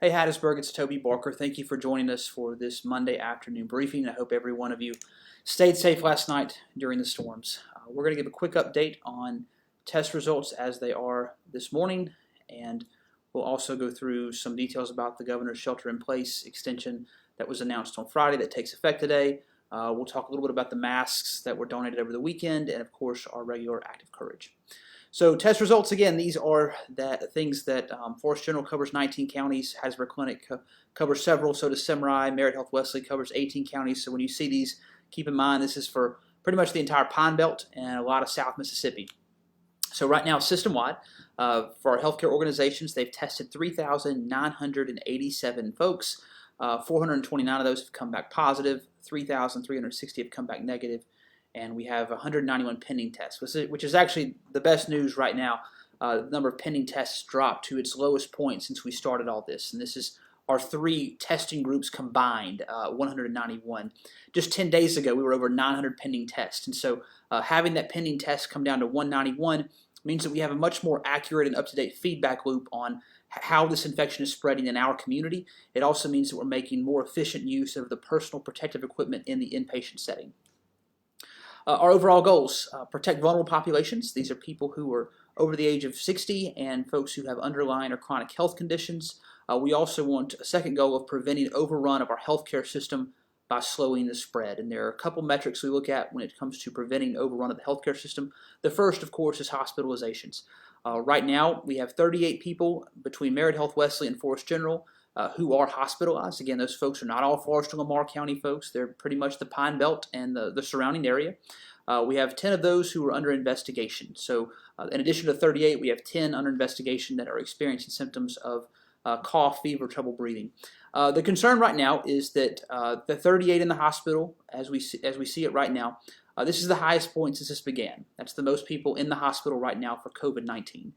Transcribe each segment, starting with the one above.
Hey Hattiesburg, it's Toby Barker. Thank you for joining us for this Monday afternoon briefing. I hope every one of you stayed safe last night during the storms. We're going to give a quick update on test results as they are this morning, and we'll also go through some details about the governor's shelter-in-place extension that was announced on Friday that takes effect today. We'll talk a little bit about the masks that were donated over the weekend and, of course, our regular active courage. So test results, again, these are things that Forest General covers 19 counties, Hattiesburg Clinic covers several, so does Semri, Merit Health Wesley covers 18 counties. So when you see these, keep in mind this is for pretty much the entire Pine Belt and a lot of South Mississippi. So right now, system-wide, for our healthcare organizations, they've tested 3,987 folks. 429 of those have come back positive, 3,360 have come back negative, and we have 191 pending tests, which is actually the best news right now. The number of pending tests dropped to its lowest point since we started all this, and this is our three testing groups combined, 191. Just 10 days ago, we were over 900 pending tests, and so having that pending test come down to 191 means that we have a much more accurate and up-to-date feedback loop on how this infection is spreading in our community. It also means that we're making more efficient use of the personal protective equipment in the inpatient setting. Our overall goals: protect vulnerable populations. These are people who are over the age of 60 and folks who have underlying or chronic health conditions. We also want a second goal of preventing overrun of our healthcare system by slowing the spread. And there are a couple metrics we look at when it comes to preventing overrun of the healthcare system. The first, of course, is hospitalizations. Right now, we have 38 people between Merit Health Wesley and Forest General who are hospitalized. Again, those folks are not all Forest and Lamar County folks. They're pretty much the Pine Belt and the surrounding area. We have 10 of those who are under investigation. So in addition to 38, we have 10 under investigation that are experiencing symptoms of cough, fever, trouble breathing. The concern right now is that the 38 in the hospital, as we see it right now, this is the highest point since this began. That's the most people in the hospital right now for COVID-19.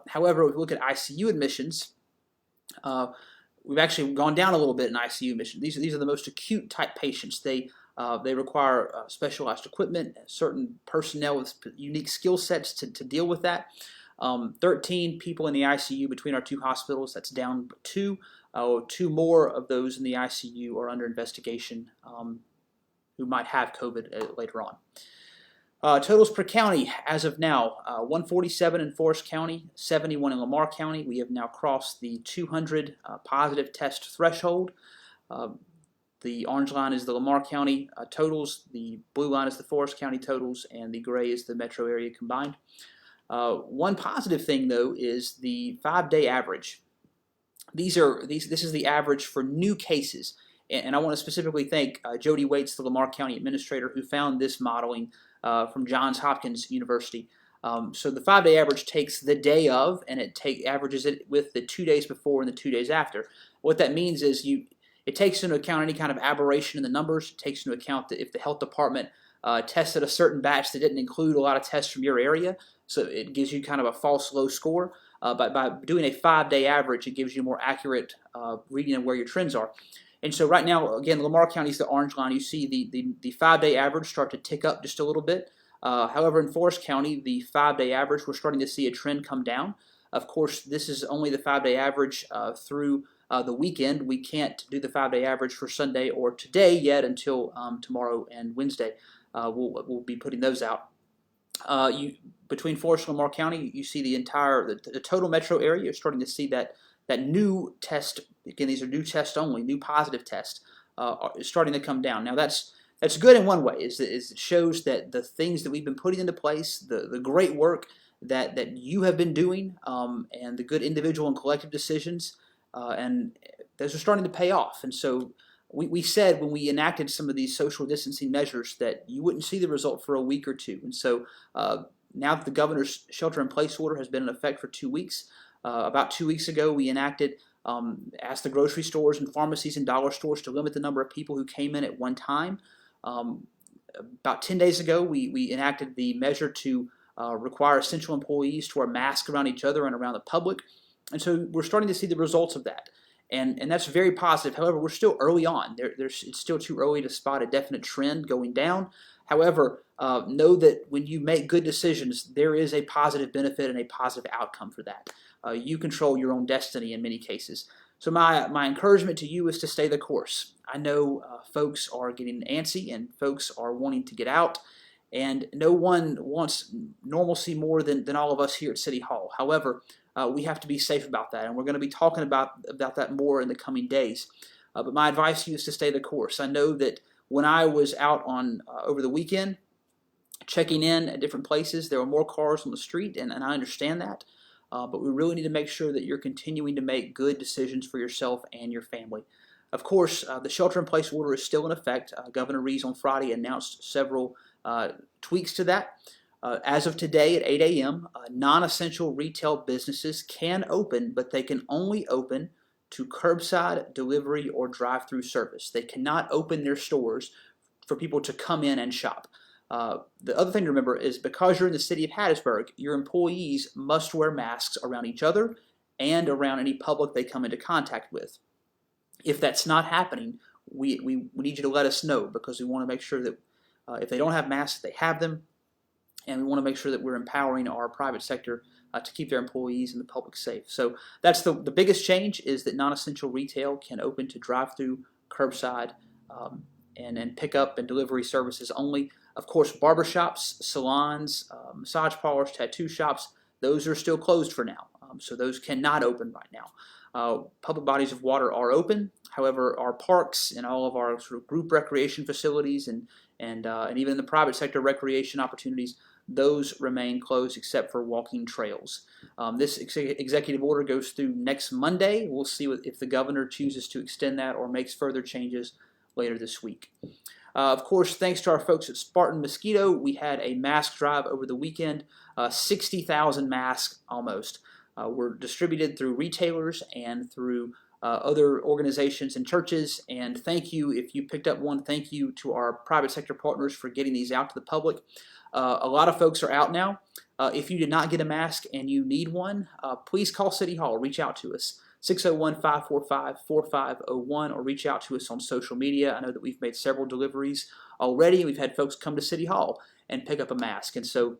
However, if we look at ICU admissions, we've actually gone down a little bit in ICU admission. These are the most acute type patients. They require specialized equipment, certain personnel with unique skill sets to deal with that. 13 people in the ICU between our two hospitals. That's down 2. 2 more of those in the ICU are under investigation who might have COVID later on. Totals per county as of now, 147 in Forest County, 71 in Lamar County. We have now crossed the 200 positive test threshold. The orange line is the Lamar County totals, the blue line is the Forest County totals, and the gray is the metro area combined. One positive thing, though, is the 5-day average. This is the average for new cases, and I want to specifically thank Jody Waits, the Lamar County Administrator, who found this modeling from Johns Hopkins University. So the 5-day average takes the day of, and it averages it with the 2 days before and the 2 days after. What that means is it takes into account any kind of aberration in the numbers. It takes into account that if the health department tested a certain batch that didn't include a lot of tests from your area, so it gives you kind of a false low score. But by doing a 5-day average, it gives you a more accurate reading of where your trends are. And so right now, again, Lamar County is the orange line. You see the 5-day average start to tick up just a little bit. However, in Forest County, the 5-day average, we're starting to see a trend come down. Of course, this is only the 5-day average through the weekend. We can't do the 5-day average for Sunday or today yet until tomorrow and Wednesday. We'll be putting those out. Between Forest and Lamar County, you see the total metro area. You're starting to see that new test. Again, these are new tests only, new positive tests, is starting to come down. Now that's good in one way, is it shows that the things that we've been putting into place, the great work that you have been doing, and the good individual and collective decisions, and those are starting to pay off. And so we said when we enacted some of these social distancing measures that you wouldn't see the result for a week or two. And so now that the governor's shelter-in-place order has been in effect for 2 weeks, about 2 weeks ago we enacted, asked the grocery stores and pharmacies and dollar stores to limit the number of people who came in at one time. About 10 days ago we enacted the measure to require essential employees to wear masks around each other and around the public. And so we're starting to see the results of that. And that's very positive. However, we're still early on. It's still too early to spot a definite trend going down. However, know that when you make good decisions, there is a positive benefit and a positive outcome for that. You control your own destiny in many cases. So my encouragement to you is to stay the course. I know folks are getting antsy and folks are wanting to get out, and no one wants normalcy more than all of us here at City Hall. However, we have to be safe about that, and we're going to be talking about that more in the coming days. But my advice to you is to stay the course. I know that when I was out on over the weekend, checking in at different places, there were more cars on the street, and I understand that. But we really need to make sure that you're continuing to make good decisions for yourself and your family. Of course, the shelter-in-place order is still in effect. Governor Reeves on Friday announced several tweaks to that. As of today at 8 a.m., non-essential retail businesses can open, but they can only open to curbside, delivery, or drive-through service. They cannot open their stores for people to come in and shop. The other thing to remember is because you're in the city of Hattiesburg, your employees must wear masks around each other and around any public they come into contact with. If that's not happening, we need you to let us know, because we want to make sure that if they don't have masks, they have them, and we want to make sure that we're empowering our private sector to keep their employees and the public safe. So that's the biggest change, is that non-essential retail can open to drive-through, curbside, and pickup and delivery services only. Of course, barbershops, salons, massage parlors, tattoo shops, those are still closed for now. So those cannot open right now. Public bodies of water are open. However, our parks and all of our sort of group recreation facilities and even in the private sector recreation opportunities, those remain closed except for walking trails. This executive order goes through next Monday. We'll see if the governor chooses to extend that or makes further changes later this week. Of course, thanks to our folks at Spartan Mosquito, we had a mask drive over the weekend. 60,000 masks almost were distributed through retailers and through other organizations and churches. And thank you if you picked up one. Thank you to our private sector partners for getting these out to the public. A lot of folks are out now. If you did not get a mask and you need one, please call City Hall. Reach out to us. 601-545-4501, or reach out to us on social media. I know that we've made several deliveries already. We've had folks come to City Hall and pick up a mask. And so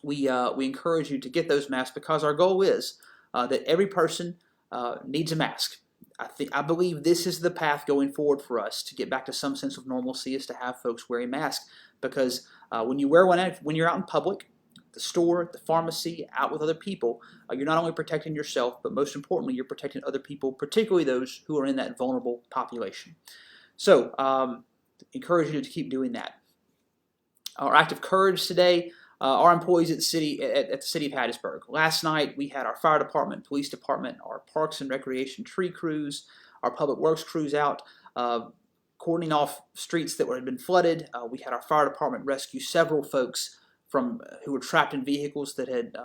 we encourage you to get those masks, because our goal is that every person needs a mask. I believe this is the path going forward for us to get back to some sense of normalcy, is to have folks wear a mask, because when you wear one when you're out in public, the store, the pharmacy, out with other people, you're not only protecting yourself, but most importantly, you're protecting other people, particularly those who are in that vulnerable population. So, encourage you to keep doing that. Our act of courage today, our employees at the city of Hattiesburg. Last night, we had our fire department, police department, our parks and recreation tree crews, our public works crews out, cordoning off streets that had been flooded. We had our fire department rescue several folks who were trapped in vehicles that had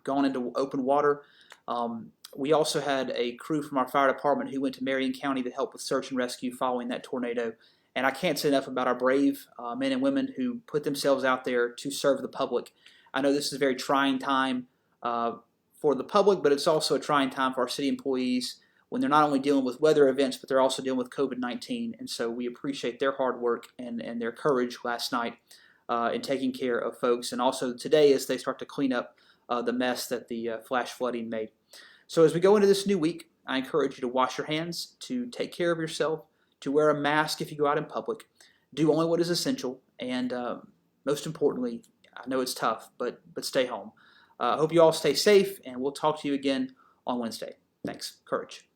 gone into open water. We also had a crew from our fire department who went to Marion County to help with search and rescue following that tornado. And I can't say enough about our brave men and women who put themselves out there to serve the public. I know this is a very trying time for the public, but it's also a trying time for our city employees when they're not only dealing with weather events, but they're also dealing with COVID-19. And so we appreciate their hard work and their courage last night in taking care of folks, and also today as they start to clean up the mess that the flash flooding made. So as we go into this new week, I encourage you to wash your hands, to take care of yourself, to wear a mask if you go out in public, do only what is essential, and most importantly, I know it's tough, but stay home. I hope you all stay safe, and we'll talk to you again on Wednesday. Thanks. Courage.